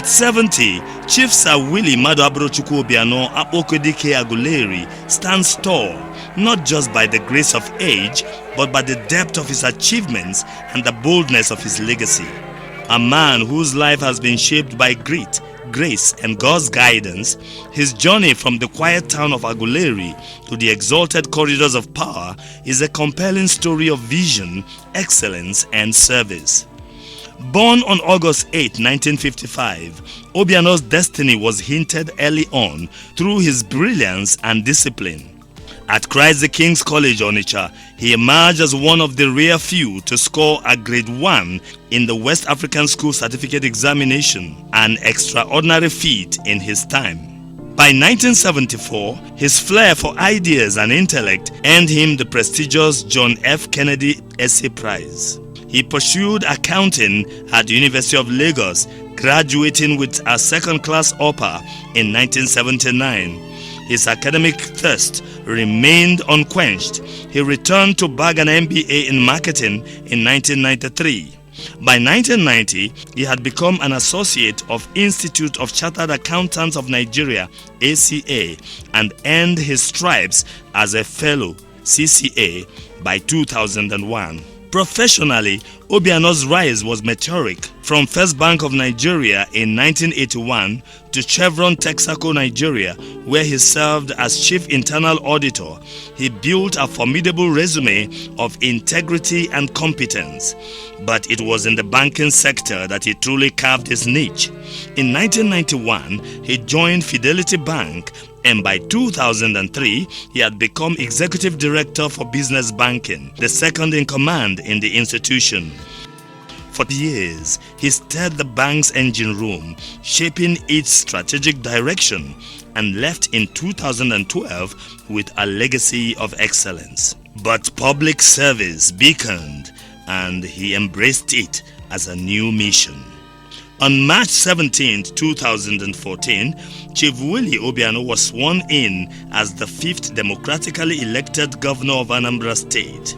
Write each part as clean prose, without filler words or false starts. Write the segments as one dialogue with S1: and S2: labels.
S1: 70, Chief Sir Willie Obiano Akpokudike Aguleri stands tall, not just by the grace of age, but by the depth of his achievements and the boldness of his legacy. A man whose life has been shaped by grit, grace, and God's guidance, his journey from the quiet town of Aguleri to the exalted corridors of power is a compelling story of vision, excellence, and service. Born on August 8, 1955, Obiano's destiny was hinted early on through his brilliance and discipline. At Christ the King's College, Onitsha, he emerged as one of the rare few to score a grade 1 in the West African School Certificate Examination, an extraordinary feat in his time. By 1974, his flair for ideas and intellect earned him the prestigious John F. Kennedy Essay Prize. He pursued accounting at the University of Lagos, graduating with a second-class upper in 1979. His academic thirst remained unquenched. He returned to bag an MBA in marketing in 1993. By 1990, he had become an associate of Institute of Chartered Accountants of Nigeria, ACA, and earned his stripes as a fellow, CCA, by 2001. Professionally, Obiano's rise was meteoric. From First Bank of Nigeria in 1981 to Chevron Texaco Nigeria, where he served as Chief Internal Auditor, he built a formidable resume of integrity and competence. But it was in the banking sector that he truly carved his niche. In 1991, he joined Fidelity Bank, and by 2003, he had become Executive Director for Business Banking, the second in command in the institution. For years, he steered the bank's engine room, shaping its strategic direction, and left in 2012 with a legacy of excellence. But public service beaconed, and he embraced it as a new mission. On March 17, 2014, Chief Willie Obiano was sworn in as the 5th democratically elected governor of Anambra State.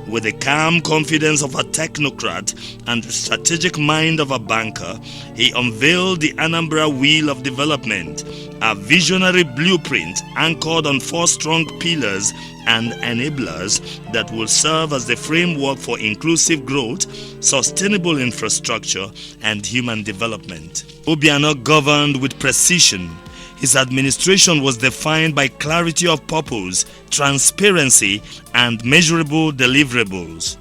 S1: With the calm confidence of a technocrat and the strategic mind of a banker, he unveiled the Anambra Wheel of Development, a visionary blueprint anchored on 4 strong pillars and enablers that will serve as the framework for inclusive growth, sustainable infrastructure, and human development. Obiano governed with precision. His administration was defined by clarity of purpose, transparency, and measurable deliverables.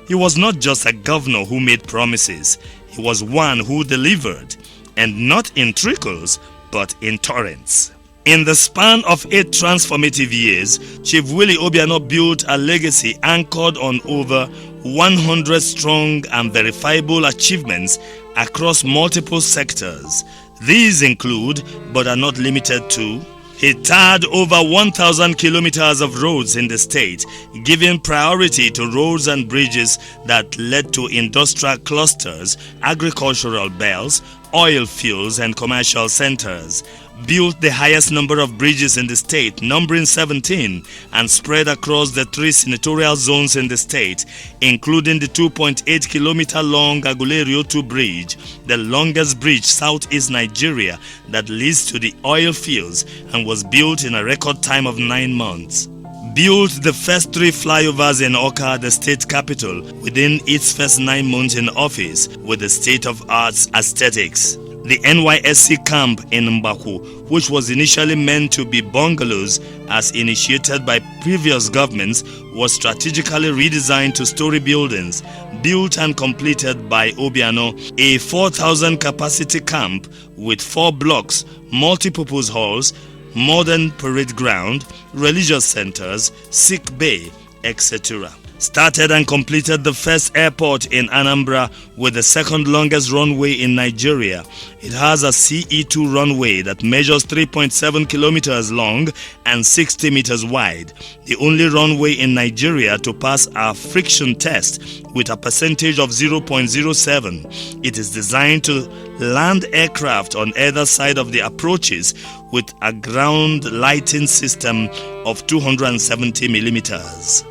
S1: He was not just a governor who made promises, he was one who delivered, and not in trickles, but in torrents. In the span of 8 transformative years, Chief Willie Obiano built a legacy anchored on over 100 strong and verifiable achievements across multiple sectors. These include, but are not limited to, he tarred over 1,000 kilometers of roads in the state, giving priority to roads and bridges that led to industrial clusters, agricultural belts, oil fields, and commercial centers. Built the highest number of bridges in the state, numbering 17, and spread across the 3 senatorial zones in the state, including the 2.8 kilometer long Aguleri-Otu Bridge, the longest bridge southeast Nigeria that leads to the oil fields and was built in a record time of 9 months. Built the first 3 flyovers in Oka, the state capital, within its first 9 months in office with the state-of-art aesthetics. The NYSC camp in Mbaku, which was initially meant to be bungalows as initiated by previous governments, was strategically redesigned to story buildings, built and completed by Obiano, a 4,000 capacity camp with 4 blocks, multipurpose halls, modern parade ground, religious centers, sick bay, etc. Started and completed the first airport in Anambra with the second longest runway in Nigeria. It has a CE2 runway that measures 3.7 kilometers long and 60 meters wide, the only runway in Nigeria to pass a friction test with a percentage of 0.07. It is designed to land aircraft on either side of the approaches with a ground lighting system of 270 millimeters.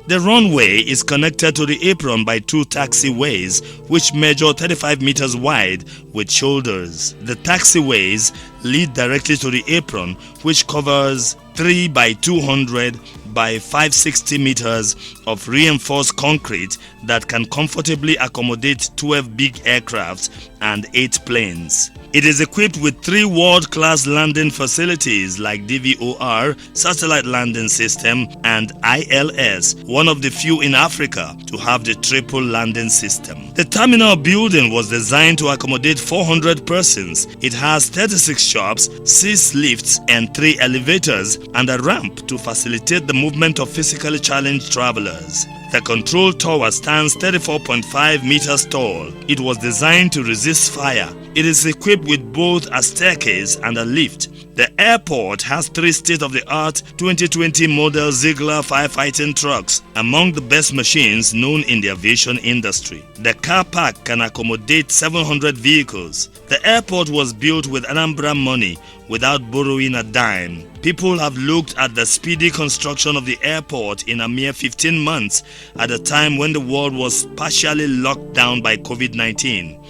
S1: The runway is connected to the apron by 2 taxiways which measure 35 meters wide with shoulders. The taxiways lead directly to the apron, which covers 3 by 200 by 560 meters of reinforced concrete that can comfortably accommodate 12 big aircrafts and 8 planes. It is equipped with 3 world-class landing facilities like DVOR, Satellite Landing System, and ILS, one of the few in Africa to have the triple landing system. The terminal building was designed to accommodate 400 persons. It has 36 shops, 6 lifts, and 3 elevators, and a ramp to facilitate the movement of physically challenged travelers. The control tower stands 34.5 meters tall. It was designed to resist fire. It is equipped with both a staircase and a lift. The airport has 3 state-of-the-art 2020 model Ziegler firefighting trucks, among the best machines known in the aviation industry. The car park can accommodate 700 vehicles. The airport was built with Anambra money without borrowing a dime. People have looked at the speedy construction of the airport in a mere 15 months at a time when the world was partially locked down by COVID-19.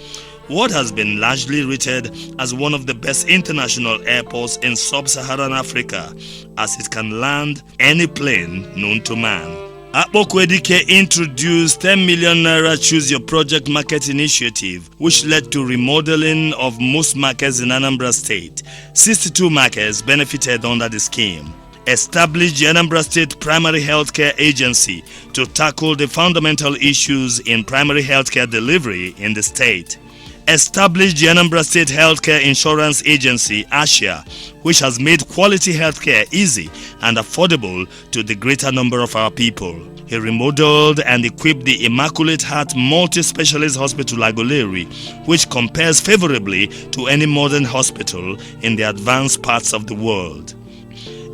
S1: What has been largely rated as one of the best international airports in sub-Saharan Africa, as it can land any plane known to man. Akpokudike introduced 10 million naira Choose Your Project Market initiative, which led to remodeling of most markets in Anambra State. 62 markets benefited under the scheme. Established the Anambra State Primary Healthcare Agency to tackle the fundamental issues in primary healthcare delivery in the state. Established the Anambra State Healthcare Insurance Agency, ASHA, which has made quality healthcare easy and affordable to the greater number of our people. He remodeled and equipped the Immaculate Heart Multi-Specialist Hospital Aguleri, which compares favorably to any modern hospital in the advanced parts of the world.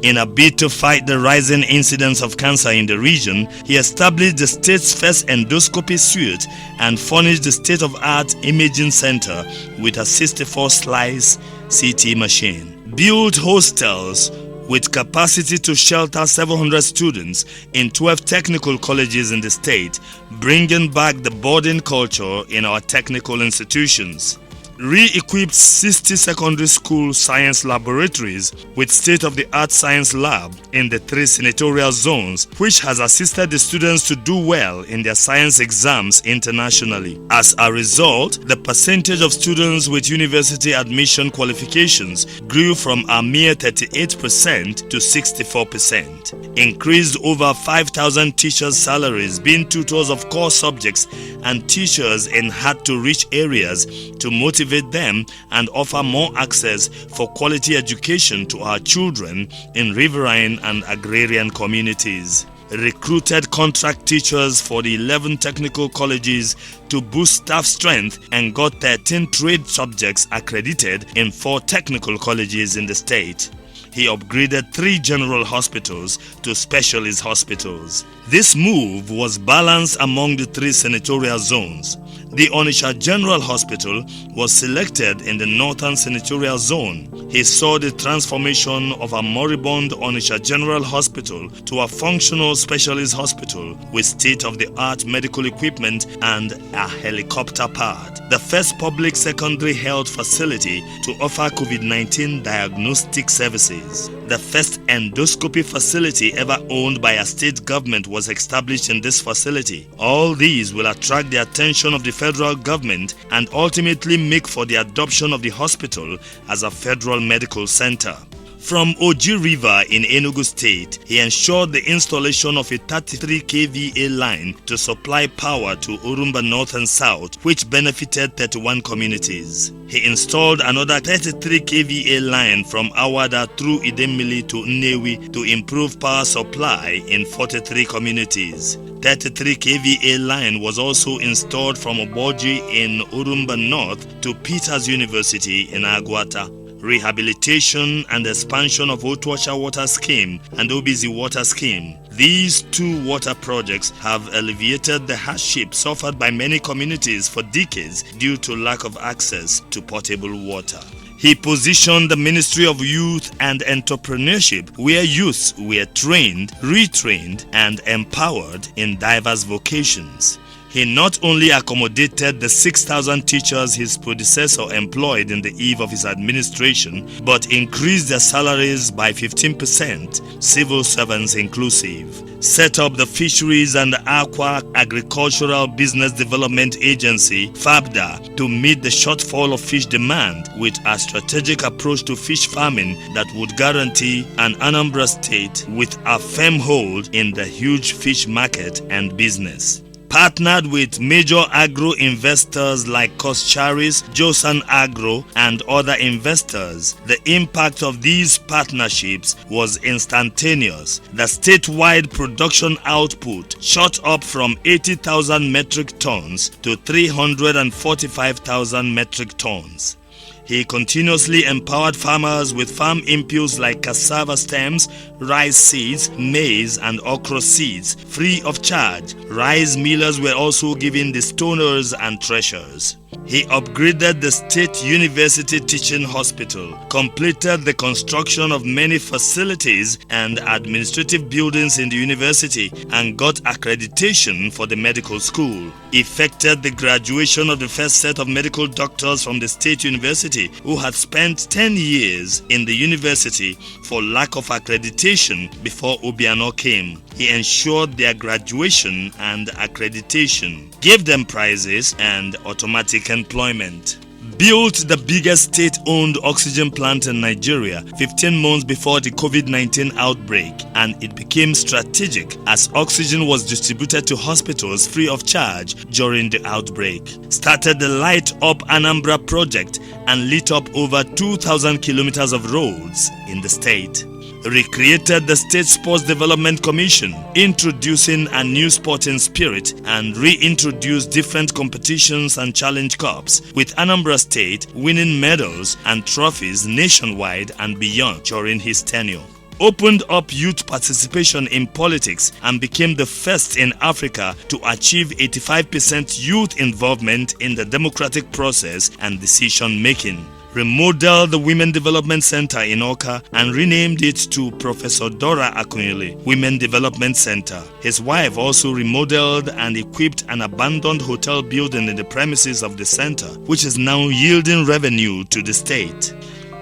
S1: In a bid to fight the rising incidence of cancer in the region, he established the state's first endoscopy suite and furnished the state-of-art imaging center with a 64-slice CT machine. Built hostels with capacity to shelter 700 students in 12 technical colleges in the state, bringing back the boarding culture in our technical institutions. Re-equipped 60 secondary school science laboratories with state-of-the-art science lab in the 3 senatorial zones, which has assisted the students to do well in their science exams internationally. As a result, the percentage of students with university admission qualifications grew from a mere 38% to 64%. Increased over 5,000 teachers' salaries, being tutors of core subjects and teachers in hard-to-reach areas to motivate them and offer more access for quality education to our children in riverine and agrarian communities. Recruited contract teachers for the 11 technical colleges to boost staff strength and got 13 trade subjects accredited in 4 technical colleges in the state. He upgraded 3 general hospitals to specialist hospitals. This move was balanced among the 3 senatorial zones. The Onitsha General Hospital was selected in the Northern Senatorial Zone. He saw the transformation of a moribund Onitsha General Hospital to a functional specialist hospital with state-of-the-art medical equipment and a helicopter pad. The first public secondary health facility to offer COVID-19 diagnostic services. The first endoscopy facility ever owned by a state government was established in this facility. All these will attract the attention of the federal government and ultimately make for the adoption of the hospital as a federal medical center. From Oji River in Enugu State, he ensured the installation of a 33 kVA line to supply power to Urumba North and South, which benefited 31 communities. He installed another 33 kVA line from Awada through Idemili to Nnewi to improve power supply in 43 communities. 33 kVA line was also installed from Oboji in Urumba North to Peters University in Agwata. Rehabilitation and expansion of Otuacha Water Scheme and Obizi Water Scheme. These 2 water projects have alleviated the hardship suffered by many communities for decades due to lack of access to potable water. He positioned the Ministry of Youth and Entrepreneurship, where youths were trained, retrained, and empowered in diverse vocations. He not only accommodated the 6,000 teachers his predecessor employed in the eve of his administration, but increased their salaries by 15%, civil servants inclusive. Set up the Fisheries and Aqua Agricultural Business Development Agency, FABDA, to meet the shortfall of fish demand with a strategic approach to fish farming that would guarantee an Anambra state with a firm hold in the huge fish market and business. Partnered with major agro investors like Coscharis, Josan Agro, and other investors. The impact of these partnerships was instantaneous. The statewide production output shot up from 80,000 metric tons to 345,000 metric tons. He continuously empowered farmers with farm inputs like cassava stems, rice seeds, maize, and okra seeds, free of charge. Rice millers were also given the stoners and threshers. He upgraded the State University Teaching Hospital, completed the construction of many facilities and administrative buildings in the university, and got accreditation for the medical school. Effected the graduation of the first set of medical doctors from the State University who had spent 10 years in the university for lack of accreditation before Obiano came. He ensured their graduation and accreditation, gave them prizes and automatic employment. Built the biggest state-owned oxygen plant in Nigeria 15 months before the COVID-19 outbreak, and it became strategic as oxygen was distributed to hospitals free of charge during the outbreak. Started the Light Up Anambra project and lit up over 2,000 kilometers of roads in the state. Recreated the State Sports Development Commission, introducing a new sporting spirit, and reintroduced different competitions and challenge cups, with Anambra State winning medals and trophies nationwide and beyond during his tenure. Opened up youth participation in politics and became the first in Africa to achieve 85% youth involvement in the democratic process and decision-making. Remodeled the Women Development Center in Awka and renamed it to Professor Dora Akunyele Women Development Center. His wife also remodeled and equipped an abandoned hotel building in the premises of the center, which is now yielding revenue to the state.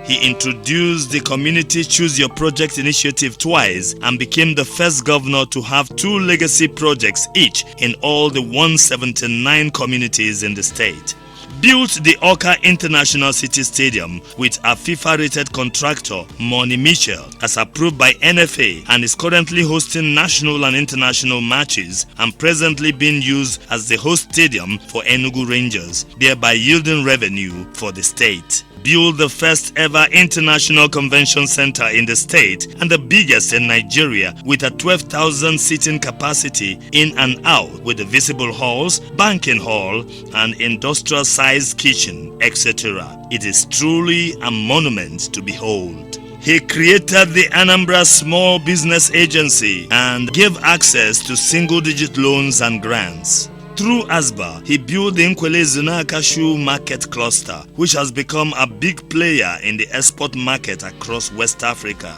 S1: He introduced the Community Choose Your Project initiative twice and became the first governor to have 2 legacy projects each in all the 179 communities in the state. Built the Awka International City Stadium with a FIFA-rated contractor, Money Mitchell, as approved by NFA, and is currently hosting national and international matches and presently being used as the host stadium for Enugu Rangers, thereby yielding revenue for the state. Built the first ever international convention center in the state and the biggest in Nigeria with a 12,000 seating capacity in and out with the visible halls, banking hall, and industrial sized kitchen, etc. It is truly a monument to behold. He created the Anambra Small Business Agency and gave access to single-digit loans and grants. Through ASBA, he built the Nkwele Zunaka Shoe Market Cluster, which has become a big player in the export market across West Africa.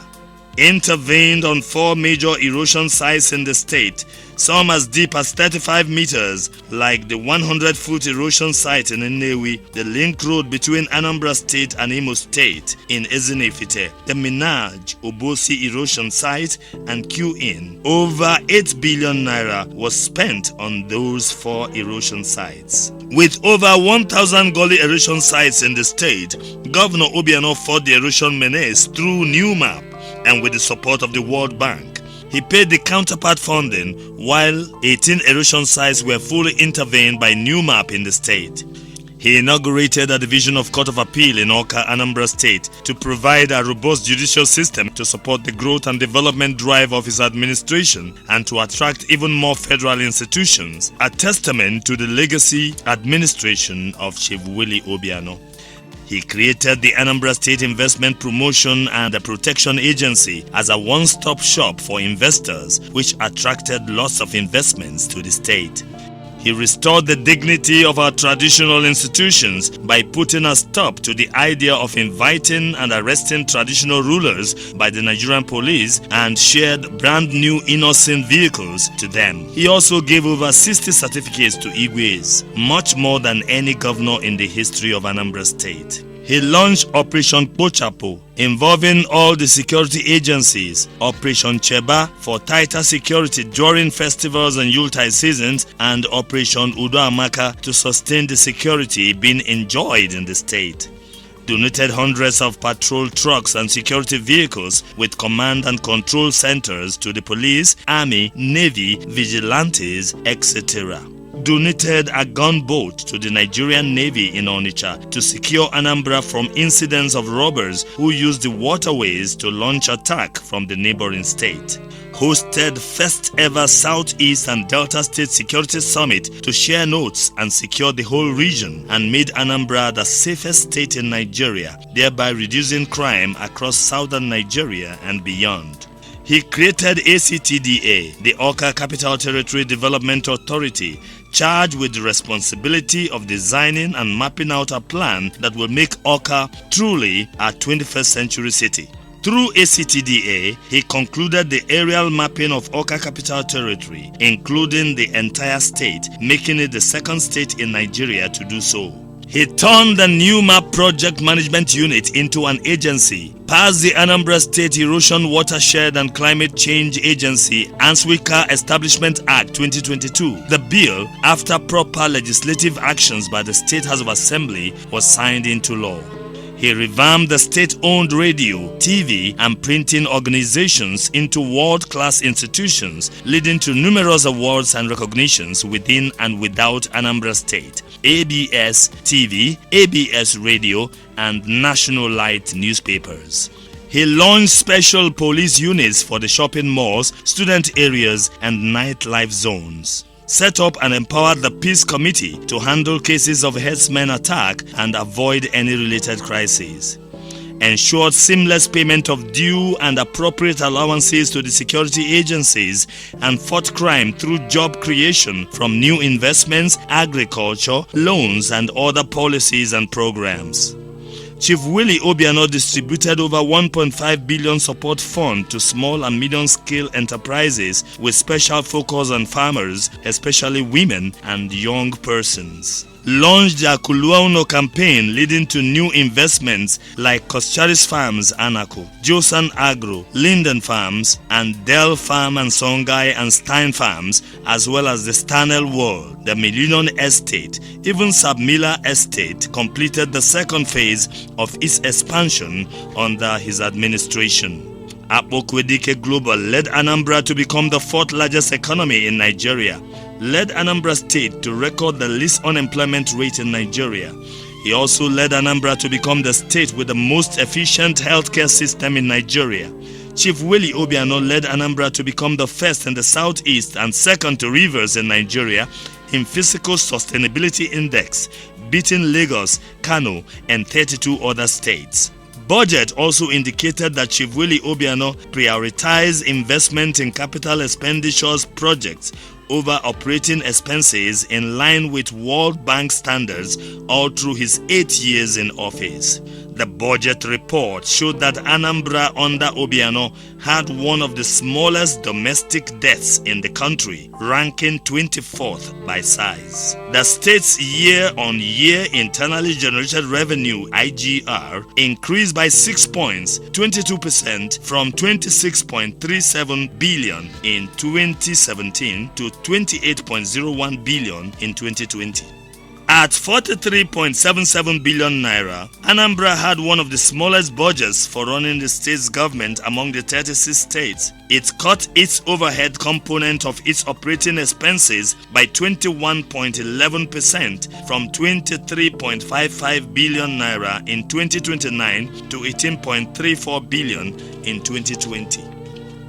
S1: Intervened on 4 major erosion sites in the state, some as deep as 35 meters, like the 100-foot erosion site in Nnewi, the link road between Anambra State and Imo State in Ezinefite, the Minaj Obosi erosion site, and Q-In. Over 8 billion naira was spent on those 4 erosion sites. With over 1,000 gully erosion sites in the state, Governor Obiano fought the erosion menace through new map and with the support of the World Bank. He paid the counterpart funding while 18 erosion sites were fully intervened by new map in the state. He inaugurated a division of Court of Appeal in Awka, Anambra State to provide a robust judicial system to support the growth and development drive of his administration and to attract even more federal institutions, a testament to the legacy administration of Chief Willie Obiano. He created the Anambra State Investment Promotion and Protection Agency as a one-stop shop for investors, which attracted lots of investments to the state. He restored the dignity of our traditional institutions by putting a stop to the idea of inviting and arresting traditional rulers by the Nigerian police and shared brand new innocent vehicles to them. He also gave over 60 certificates to Igwes, much more than any governor in the history of Anambra State. He launched Operation Pochapo, involving all the security agencies, Operation Cheba for tighter security during festivals and Yuletide seasons, and Operation Udo Amaka to sustain the security being enjoyed in the state. Donated hundreds of patrol trucks and security vehicles with command and control centers to the police, army, navy, vigilantes, etc. Donated a gunboat to the Nigerian Navy in Onitsha to secure Anambra from incidents of robbers who used the waterways to launch attack from the neighboring state. Hosted first ever Southeast and Delta State Security Summit to share notes and secure the whole region, and made Anambra the safest state in Nigeria, thereby reducing crime across southern Nigeria and beyond. He created ACTDA, the Awka Capital Territory Development Authority, charged with the responsibility of designing and mapping out a plan that will make Awka truly a 21st century city. Through ACTDA, he concluded the aerial mapping of Awka Capital Territory, including the entire state, making it the second state in Nigeria to do so. He turned the new map project management unit into an agency, passed the Anambra State Erosion Watershed and Climate Change Agency Answika Establishment Act 2022. The bill, after proper legislative actions by the State House of Assembly, was signed into law. He revamped the state-owned radio, TV, and printing organizations into world-class institutions, leading to numerous awards and recognitions within and without Anambra State, ABS TV, ABS Radio, and National Light newspapers. He launched special police units for the shopping malls, student areas, and nightlife zones. Set up and empowered the Peace Committee to handle cases of herdsmen attack and avoid any related crises. Ensured seamless payment of due and appropriate allowances to the security agencies, and fought crime through job creation from new investments, agriculture, loans, and other policies and programs. Chief Willie Obiano distributed over 1.5 billion support fund to small and medium-scale enterprises with special focus on farmers, especially women and young persons. Launched the Akuluauno campaign, leading to new investments like Koscharis Farms Anako, Josan Agro, Linden Farms, and Dell Farm and Songhai and Stein Farms, as well as the Stanel World, the Millennium Estate. Even Sabmila Estate completed the second phase of its expansion under his administration. Akpokudike Global led Anambra to become the fourth largest economy in Nigeria, led Anambra State to record the least unemployment rate in Nigeria. He also led Anambra to become the state with the most efficient healthcare system in Nigeria. Chief Willie Obiano led Anambra to become the first in the southeast and second to Rivers in Nigeria in Physical Sustainability Index, beating Lagos, Kano, and 32 other states. Budget also indicated that Chief Willie Obiano prioritized investment in capital expenditures projects over operating expenses in line with World Bank standards all through his 8 years in office. The budget report showed that Anambra under Obiano had one of the smallest domestic deaths in the country, ranking 24th by size. The state's year-on-year internally generated revenue (IGR) increased by 6 points, 22% from 26.37 billion in 2017 to 28.01 billion in 2020. At 43.77 billion naira, Anambra had one of the smallest budgets for running the state's government among the 36 states. It cut its overhead component of its operating expenses by 21.11% from 23.55 billion naira in 2029 to 18.34 billion in 2020.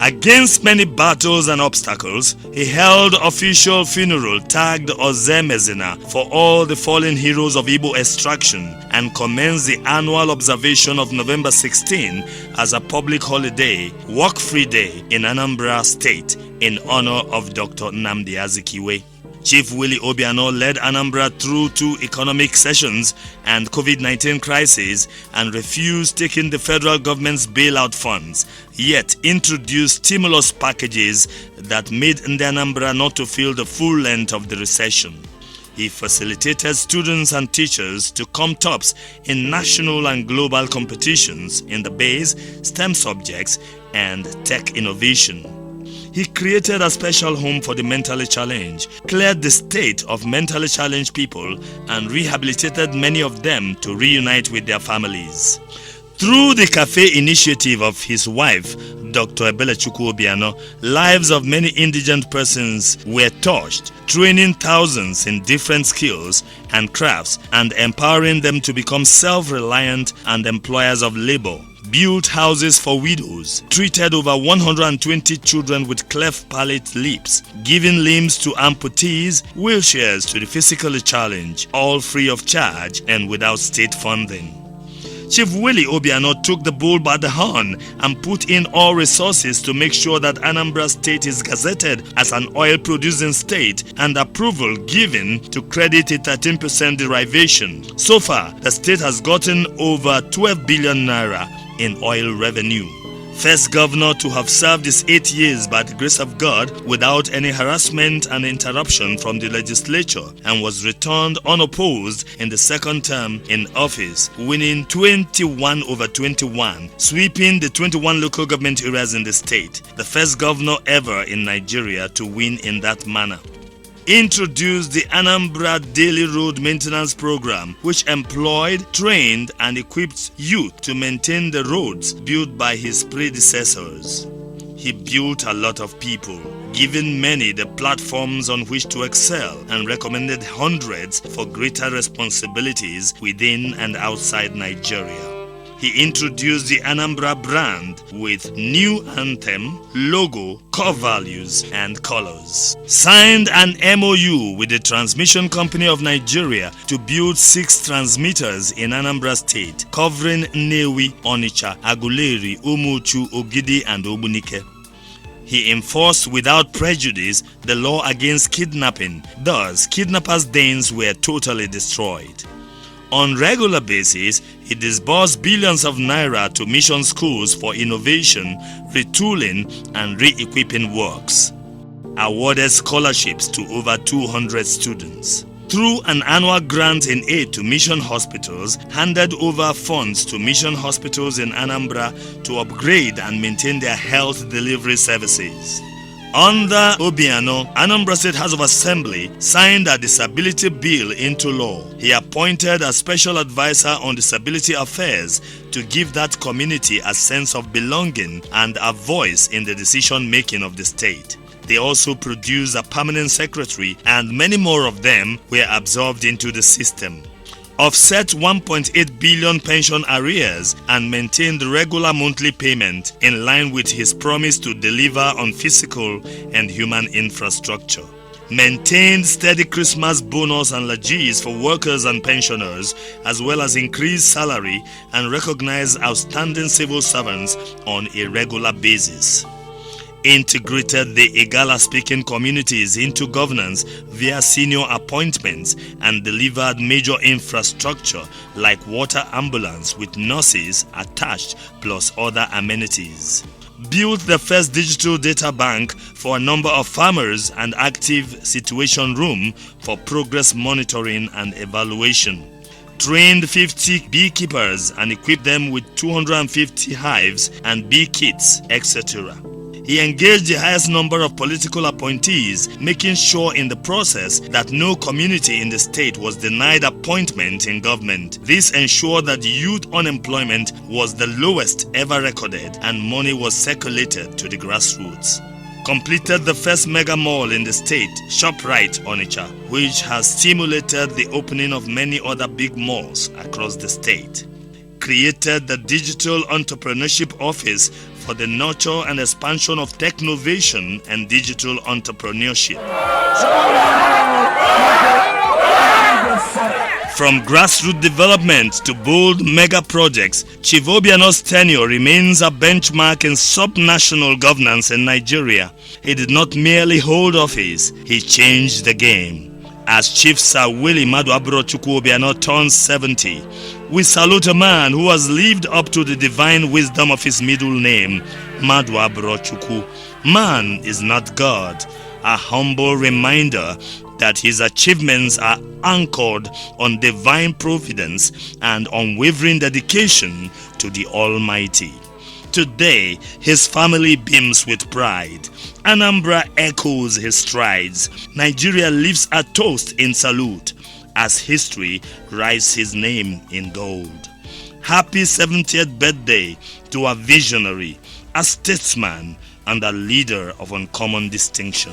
S1: Against many battles and obstacles, he held official funeral tagged Ozemezina for all the fallen heroes of Igbo extraction and commenced the annual observation of November 16 as a public holiday, work-free day in Anambra State in honor of Dr. Nnamdi Azikiwe. Chief Willie Obiano led Anambra through 2 economic sessions and COVID-19 crisis and refused taking the federal government's bailout funds, yet introduced stimulus packages that made Anambra not to feel the full length of the recession. He facilitated students and teachers to come tops in national and global competitions in the base, STEM subjects, and tech innovation. He created a special home for the mentally challenged, cleared the state of mentally challenged people, and rehabilitated many of them to reunite with their families. Through the cafe initiative of his wife, Dr. Ebelechukwu Obiano, lives of many indigent persons were touched, training thousands in different skills and crafts and empowering them to become self-reliant and employers of labor. Built houses for widows, treated over 120 children with cleft palate lips, giving limbs to amputees, wheelchairs to the physically challenged, all free of charge and without state funding. Chief Willie Obiano took the bull by the horn and put in all resources to make sure that Anambra State is gazetted as an oil-producing state and approval given to credit a 13% derivation. So far, the state has gotten over 12 billion naira in oil revenue. First governor to have served his 8 years by the grace of God without any harassment and interruption from the legislature, and was returned unopposed in the second term in office, winning 21 over 21, sweeping the 21 local government areas in the state, the first governor ever in Nigeria to win in that manner. Introduced the Anambra Daily Road Maintenance Program, which employed, trained and equipped youth to maintain the roads built by his predecessors. He built a lot of people, giving many the platforms on which to excel, and recommended hundreds for greater responsibilities within and outside Nigeria. He introduced the Anambra brand with new anthem, logo, core values, and colors. Signed an MOU with the Transmission Company of Nigeria to build 6 transmitters in Anambra State, covering Nnewi, Onitsha, Aguleri, Umuchu, Ogidi, and Ogbunike. He enforced without prejudice the law against kidnapping. Thus, kidnappers' dens were totally destroyed. On regular basis, he disbursed billions of naira to mission schools for innovation, retooling, and re-equipping works. Awarded scholarships to over 200 students. Through an annual grant in aid to mission hospitals, handed over funds to mission hospitals in Anambra to upgrade and maintain their health delivery services. Under Obiano, Anambra State House of Assembly signed a disability bill into law. He appointed a special advisor on disability affairs to give that community a sense of belonging and a voice in the decision-making of the state. They also produced a permanent secretary, and many more of them were absorbed into the system. Offset 1.8 billion pension arrears and maintained regular monthly payment in line with his promise to deliver on physical and human infrastructure. Maintained steady Christmas bonus and lagees for workers and pensioners, as well as increased salary and recognized outstanding civil servants on a regular basis. Integrated the Igala-speaking communities into governance via senior appointments and delivered major infrastructure like water ambulance with nurses attached plus other amenities. Built the first digital data bank for a number of farmers and active situation room for progress monitoring and evaluation. Trained 50 beekeepers and equipped them with 250 hives and bee kits, etc. He engaged the highest number of political appointees, making sure in the process that no community in the state was denied appointment in government. This ensured that youth unemployment was the lowest ever recorded and money was circulated to the grassroots. Completed the first mega mall in the state, ShopRite Onitsha, which has stimulated the opening of many other big malls across the state. Created the Digital Entrepreneurship Office for the nurture and expansion of technovation and digital entrepreneurship. From grassroots development to bold mega projects, Chief Obiano's tenure remains a benchmark in subnational governance in Nigeria. He did not merely hold office, he changed the game. As Chief Sir Willie Obiano turns 70, we salute a man who has lived up to the divine wisdom of his middle name, Madu Abrochukwu. Man is not God, a humble reminder that his achievements are anchored on divine providence and unwavering dedication to the Almighty. Today, his family beams with pride. Anambra echoes his strides. Nigeria lives a toast in salute as history writes his name in gold. Happy 70th birthday to a visionary, a statesman, and a leader of uncommon distinction.